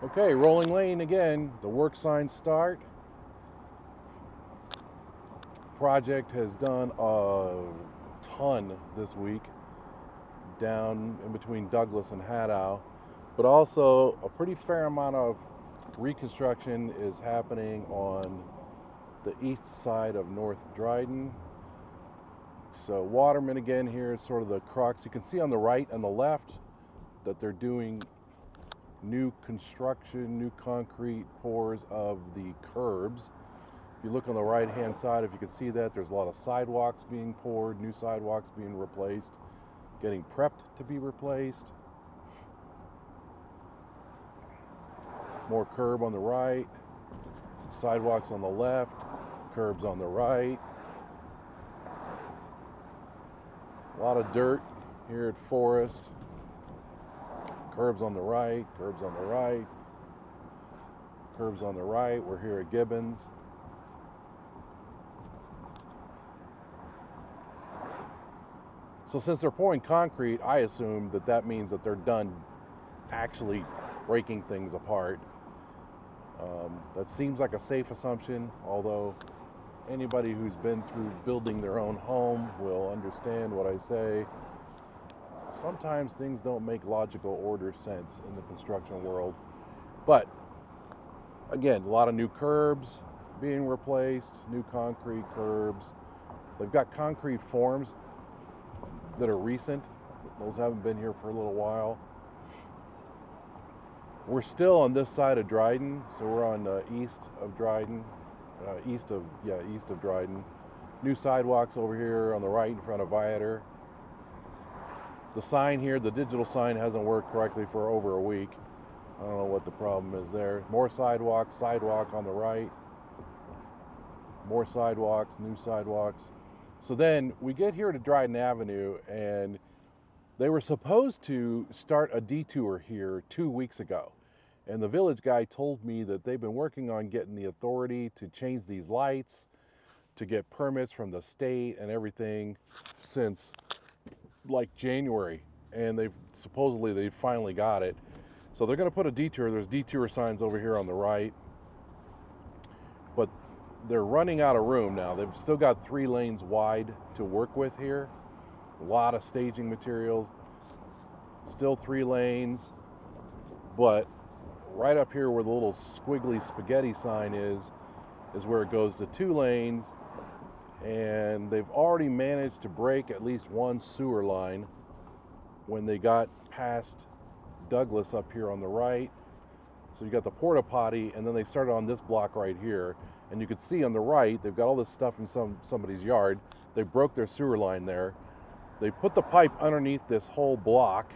Okay, rolling lane again. The work signs start. Project has done a ton this week down in between Douglas and Haddow, but also a pretty fair amount of reconstruction is happening on the east side of North Dryden. So Waterman again here is sort of the crux. You can see on the right and the left that they're doing new construction, new concrete pours of the curbs. If you look on the right hand side, if you can see that, there's a lot of sidewalks being poured, new sidewalks being replaced, getting prepped to be replaced. More curb on the right, sidewalks on the left, curbs on the right. A lot of dirt here at Forest. Curbs on the right, curbs on the right, curbs on the right. We're here at Gibbons. So since they're pouring concrete, I assume that that means that they're done actually breaking things apart. That seems like a safe assumption, although anybody who's been through building their own home will understand what I say. Sometimes things don't make logical order sense in the construction world. But again, a lot of new curbs being replaced, new concrete curbs. They've got concrete forms that are recent. Those haven't been here for a little while. We're still on this side of Dryden, so we're on east of Dryden, east of Dryden. New sidewalks over here on the right in front of Viator. The sign here, the digital sign, hasn't worked correctly for over a week. I don't know what the problem is there. More sidewalks, sidewalk on the right. More sidewalks, new sidewalks. So then we get here to Dryden Avenue, and they were supposed to start a detour here 2 weeks ago. And the village guy told me that they've been working on getting the authority to change these lights, to get permits from the state and everything since like January. And they've finally got it. So they're going to put a detour. There's detour signs over here on the right. But they're running out of room now. They've still got 3 lanes wide to work with here. A lot of staging materials. Still 3 lanes. But right up here where the little squiggly spaghetti sign is where it goes to 2 lanes. And they've already managed to break at least one sewer line when they got past Douglas up here on the right. So you got the porta potty, and then they started on this block right here. And you can see on the right, they've got all this stuff in somebody's yard. They broke their sewer line there. They put the pipe underneath this whole block.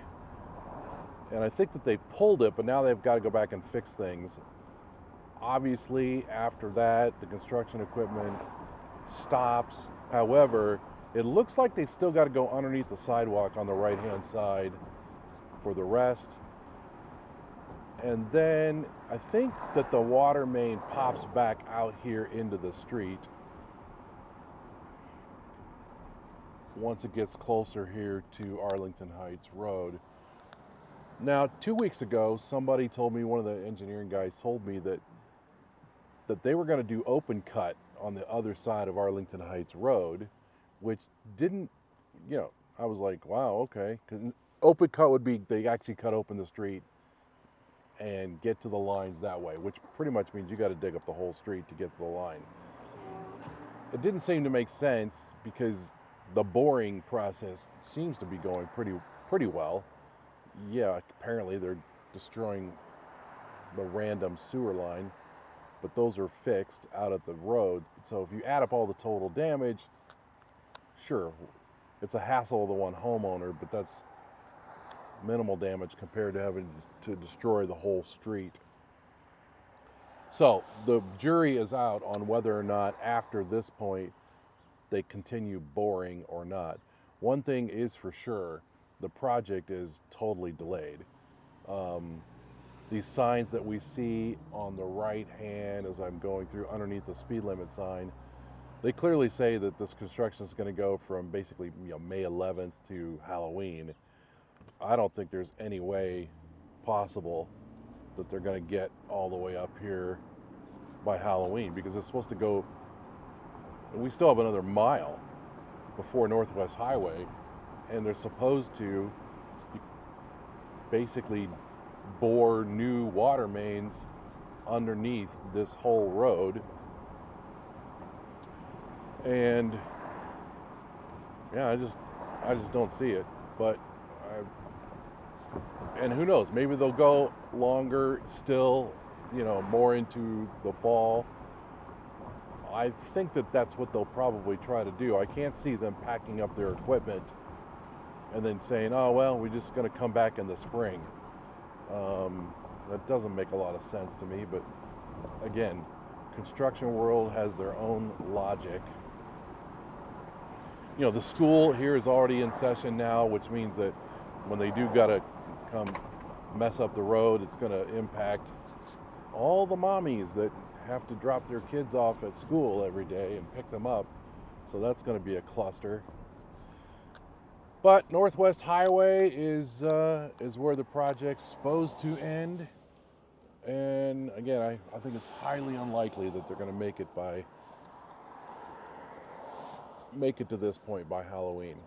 And I think that they've pulled it, but now they've got to go back and fix things. Obviously, after that, the construction equipment stops. However, it looks like they still got to go underneath the sidewalk on the right-hand side for the rest. And then I think that the water main pops back out here into the street once it gets closer here to Arlington Heights Road. Now, 2 weeks ago, somebody told me, one of the engineering guys told me that they were going to do open cut on the other side of Arlington Heights Road, which didn't, I was like, wow, okay. Because open cut would be they actually cut open the street and get to the lines that way, which pretty much means you got to dig up the whole street to get to the line. It didn't seem to make sense because the boring process seems to be going pretty well. Yeah, apparently they're destroying the random sewer line, but those are fixed out at the road. So if you add up all the total damage, sure, it's a hassle to the one homeowner, but that's minimal damage compared to having to destroy the whole street. So the jury is out on whether or not after this point they continue boring or not. One thing is for sure, the project is totally delayed. These signs that we see on the right hand as I'm going through underneath the speed limit sign, they clearly say that this construction is going to go from basically May 11th to Halloween. I don't think there's any way possible that they're going to get all the way up here by Halloween, because it's supposed to go, and we still have another mile before Northwest Highway, and they're supposed to basically bore new water mains underneath this whole road. And yeah, I just don't see it. But and who knows, maybe they'll go longer still, more into the fall. I think that that's what they'll probably try to do. I can't see them packing up their equipment and then saying, oh, well, we're just going to come back in the spring. That doesn't make a lot of sense to me. But again, construction world has their own logic. The school here is already in session now, which means that when they do got to come mess up the road, it's going to impact all the mommies that have to drop their kids off at school every day and pick them up. So that's going to be a cluster. But Northwest Highway is where the project's supposed to end. And again, I think it's highly unlikely that they're going to make it to this point by Halloween.